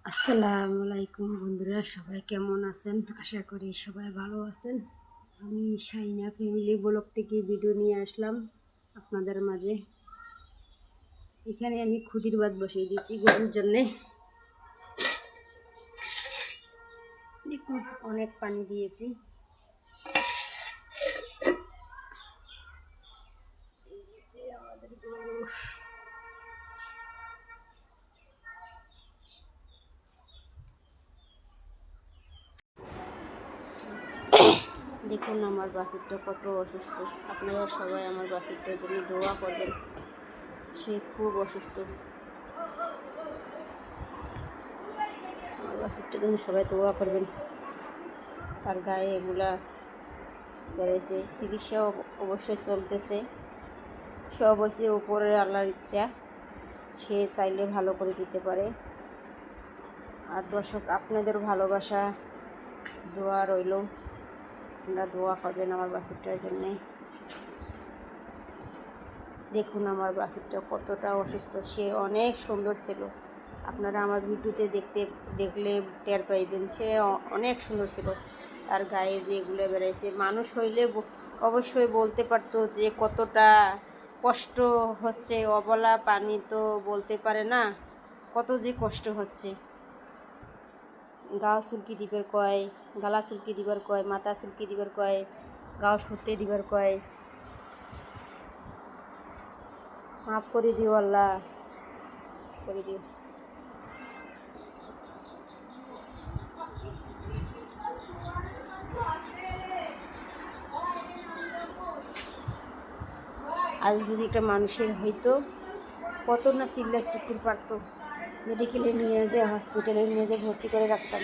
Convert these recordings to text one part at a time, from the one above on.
আসসালামু আলাইকুম বন্ধুরা, সবাই কেমন আছেন? আশা করি সবাই ভালো আছেন। আমি শাইনা ফ্যামিলি ব্লগ থেকে ভিডিও নিয়ে আসলাম আপনাদের মাঝে। এখানে আমি খুদির ভাত বসিয়ে দিয়েছি গরুর জন্যে। দেখুন অনেক পানি দিয়েছি। এই যে আমাদের গরু। দেখুন আমার বাছুরটা কত অসুস্থ। আপনারা সবাই আমার বাছুরটার জন্য দোয়া করবেন। সে খুব অসুস্থ। আমার বাছুরটার জন্য সবাই দোয়া করবেন। তার গায়ে এগুলা বেড়েছে, চিকিৎসা অবশ্যই চলতেছে। সে অবশ্যই উপরের আল্লাহর ইচ্ছা, সে চাইলে ভালো করে দিতে পারে। আর দর্শক, আপনাদের ভালোবাসা দোয়া রইল, আপনারা দোয়া করবেন আমার বাছুরটার জন্যে। দেখুন আমার বাছুরটা কতটা অসুস্থ। সে অনেক সুন্দর ছিল, আপনারা আমার ভিডিওতে দেখলে টের পাইবেন। সে অনেক সুন্দর ছিল। তার গায়ে যেগুলো বেড়াইছে, মানুষ হইলে অবশ্যই বলতে পারতো যে কতটা কষ্ট হচ্ছে। অবলা পানি তো বলতে পারে না কত যে কষ্ট হচ্ছে। গাও চুলকি দিবার কয়, গালা চুলকি দিবার কয়, মাথা চুলকি দিবার কয়, গাও শুতে দিবার কয়। মাফ করে দিও আল্লাহ, করে দিও। আজ যদি একটা মানুষের হইতো, কত না চিল্লা চিকুর পারতো। মেডিকেলে নিয়ে যেয়ে হসপিটালে নিয়ে যেয়ে ভর্তি করে রাখতাম।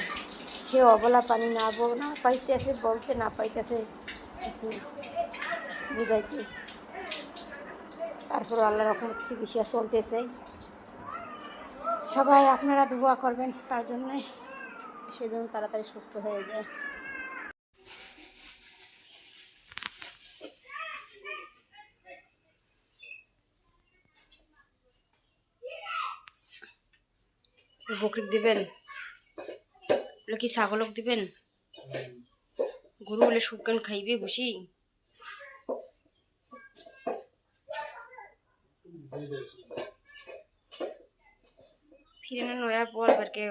সে অবলা পানি না পাইতেছে, বলতে না পাইতেছে কিছু বুঝাইতে। তারপর আল্লাহ রকম চিকিৎসা চলতেছে। সবাই আপনারা দোয়া করবেন তার জন্যে, সে যেন তাড়াতাড়ি সুস্থ হয়ে যায়। বকরি দিবেন, কি ছাগলক দিবেন? গরু হলে শুকান খাইবে বসি। ফিরে নয়া বল বেরকে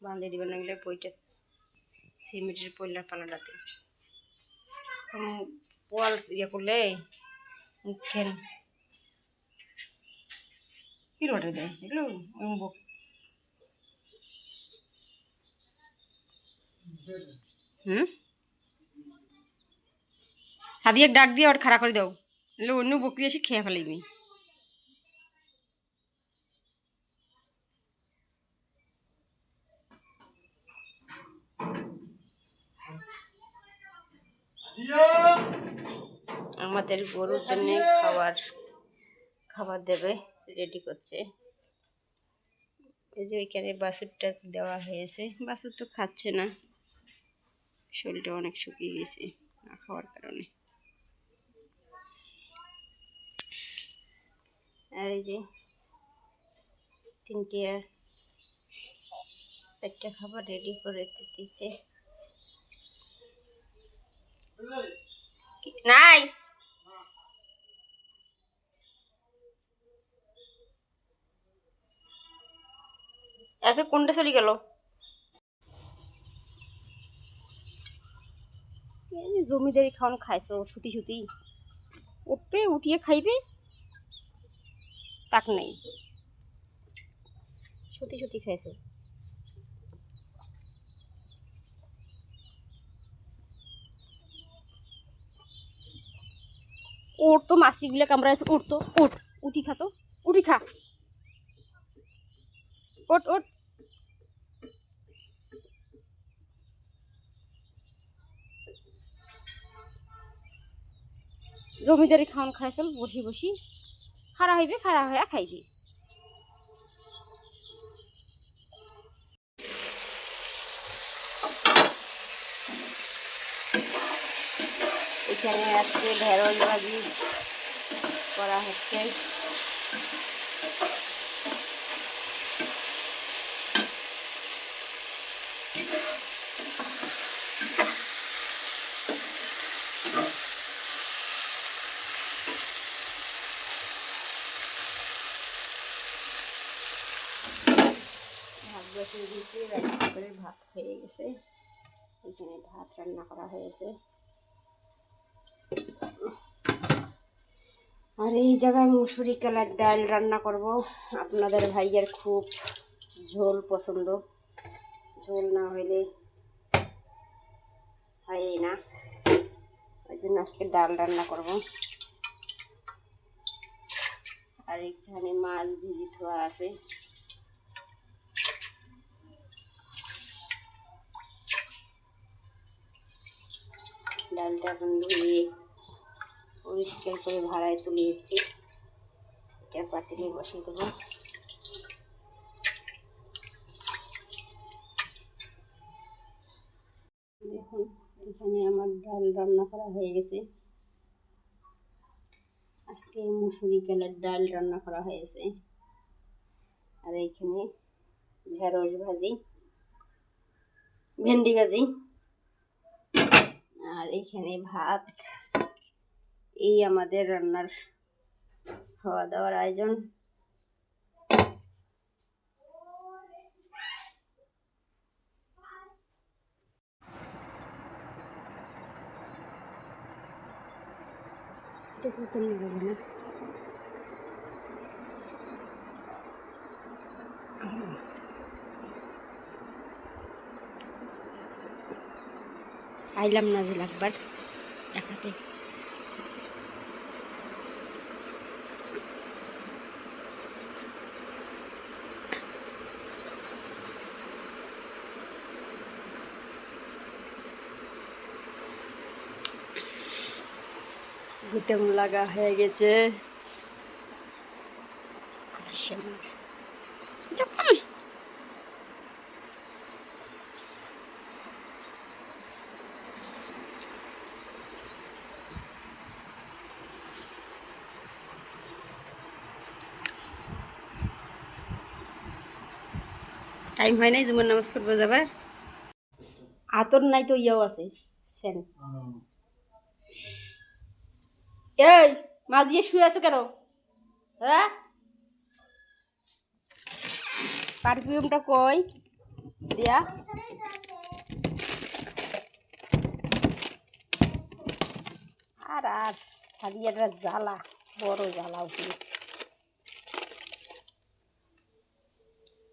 বাঁধে দিবেন, নাগলে বইটা সিমেন্টের পয়লার পালাটাতে পোয়াল ইয়ে করলে মুখেন কি রোটে দেয় দেখলো। সাদিয়ে ডাক দিয়ে ওর খাড়া করে দাও, নাহলে অন্য বকরি এসে খেয়ে ফেলাইবি। আমাদের গরুর জন্য খাবার দেবে, রেডি করছে। এই যে ওইখানে বাছুরটা দেওয়া হয়েছে। বাছুর তো খাচ্ছে না, শরীরটা অনেক শুকিয়ে গেছে না খাওয়ার কারণে। আর এই যে 3টে 4টে খাবার রেডি করে দিচ্ছে। নাই একটা কোনটা চলে গেল। জমিদারি খাওয়ান খাইছো, সুতি সুতি উঠবে, উঠিয়ে খাইবে, তাক নাই, সুতি সুতি খাইছো। ওর তো মাছিগুলো কামড়াইছে, উঠতো উঠ, উঠি খাতো, উঠি খা, ওট ওট। জমিদারি খাওয়ান খাইছিল, বসি বসি খাড়া হইবে, খাড়া হইয়া খাইবে। এখানে আজকে ঢেঁড়স ভাজি করা হচ্ছে। ভাত বসিয়ে দিয়েছি, রান্না করে ভাত হয়ে গেছে। এখানে ভাত রান্না করা হয়েছে। আর এই জায়গায় মুসুরি কালার ডাল রান্না করব। আপনাদের ভাইয়ের খুব ঝোল পছন্দ, ঝোল না হইলে হয়ই না, ওই জন্য আজকে ডাল রান্না করব। আর এখানে মাছ ভিজি ধোয়া আছে। ডালটা এখন ধুয়ে পরিষ্কার করে ভাড়ায় তুলিয়েছি। এটা পাতিলে বসিয়ে দেবো। দেখুন এখানে আমার ডাল রান্না করা হয়ে গেছে। আজকে মুসুরি কালার ডাল রান্না করা হয়েছে। আর এইখানে ঢেঁড়স ভাজি, ভেন্ডি ভাজি, আর এইখানে ভাত। এই আমাদের রান্নার খাওয়া দাওয়ার আয়োজন। এটা কত লাগবে না? আইলাম না যে লাগবার দেখাতে। গুতেম লাগা হয়ে গেছে। টাইম হয় নাই জুমার নামাজ পড়বো যাবার। আতর নাই তো ইয়াও আছে সেন। এই মাঝিয়ে শুয়ে আছো কেন? হ্যাঁ, পারফিউমটা কই দিয়া? আর আর ছাড়িয়াটা জ্বালা, বড় জ্বালা উঠে।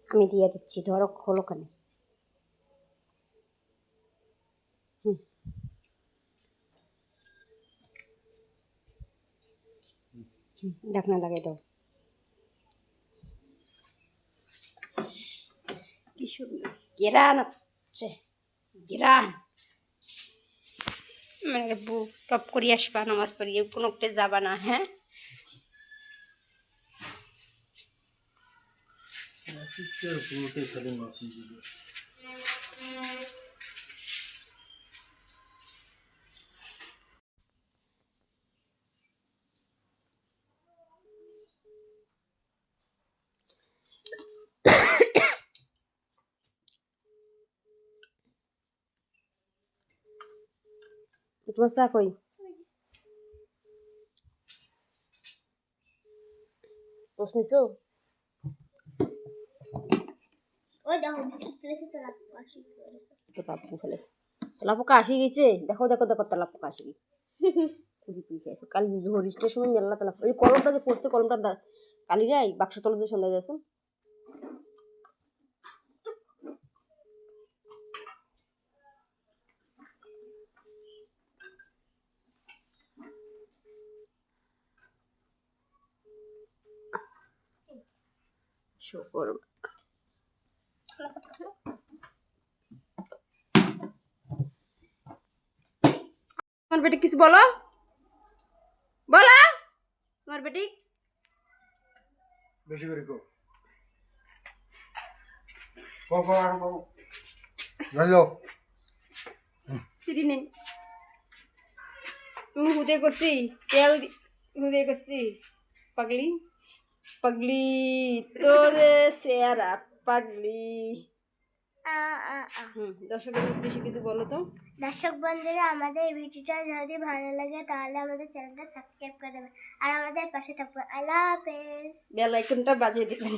আমি দিয়ে দিচ্ছি, ধরো খোলো কেন? ঢাকনা লাগাই দাও। কি সুন্দর গেরান আছে, গেরান। মানে বুক টপ করি আসবা নামাজ পড়িয়ে, কোনোটা যাবা না? হ্যাঁ, তোমার চা কই? তোস নিছো? তেলাপোকা ফেলেছে। তেলাপোকা আসি গেছে, দেখো দেখো দেখো, তেলাপোকা আসি গেছে। পুরি পুরি খাইছে কাল হরিষ্টের সময় মেলা তেলাপোকা। এই কলমটা যে পড়ছে, কলমটা কালি নাই বাক্স তলে যে সন্ধ্যা যাচ্ছে। শুকর তোমার বেটি কিছু বলো, বলো তোমার বেটি বেশি করে কো কো আর কো গেলো সিরি নেই। তুমি হুদে করছি তেল হুদে করছি। পাগলি পাগলি তোরে সেরা পাগলি। দর্শকের উদ্দেশ্যে কিছু বলো তো। দর্শক বন্ধুরা, আমাদের ভিডিওটা যদি ভালো লাগে তাহলে আমাদের চ্যানেলটা সাবস্ক্রাইব করে দেবেন আর আমাদের পাশে থাকবেন। আল্লাহ হাফেজ। বেল আইকনটা বাজিয়ে দিবেন।